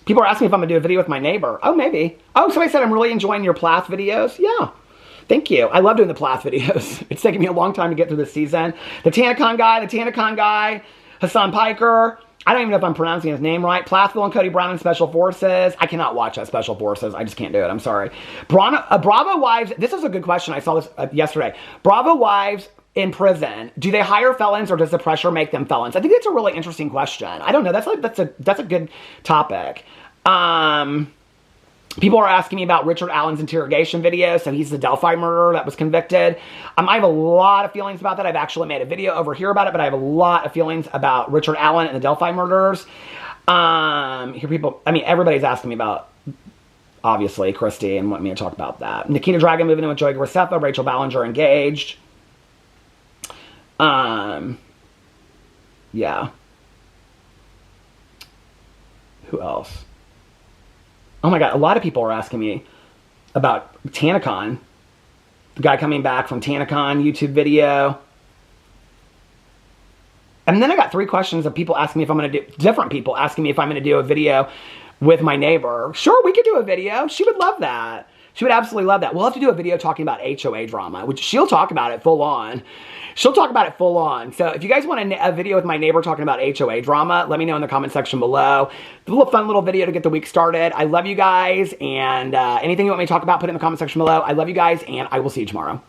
People are asking if I'm going to do a video with my neighbor. Oh, maybe. Oh, somebody said I'm really enjoying your Plath videos. Yeah. Thank you. I love doing the Plath videos. It's taken me a long time to get through this season. The TanaCon guy, Hassan Piker. I don't even know if I'm pronouncing his name right. Plathville and Cody Brown in Special Forces. I cannot watch that Special Forces. I just can't do it. I'm sorry. Bravo wives. This is a good question. I saw this yesterday. Bravo wives in prison, do they hire felons, or does the pressure make them felons? I think that's a really interesting question. I don't know. That's a good topic. People are asking me about Richard Allen's interrogation video. So he's the Delphi murderer that was convicted. I have a lot of feelings about that. I've actually made a video over here about it, but I have a lot of feelings about Richard Allen and the Delphi murderers. Everybody's asking me about, obviously, Christy, and want me to talk about that. Nikita Dragon moving in with Joey Graceffa, Rachel Ballinger engaged. Yeah. Who else? Oh my God, a lot of people are asking me about TanaCon. The guy coming back from TanaCon YouTube video. And then I got 3 questions of people asking me if I'm going to do, different people asking me if I'm going to do a video with my neighbor. Sure, we could do a video. She would love that. She would absolutely love that. We'll have to do a video talking about HOA drama, which she'll talk about it full on. She'll talk about it full on. So if you guys want a video with my neighbor talking about HOA drama, let me know in the comment section below. A little fun little video to get the week started. I love you guys, and anything you want me to talk about, put it in the comment section below. I love you guys, and I will see you tomorrow.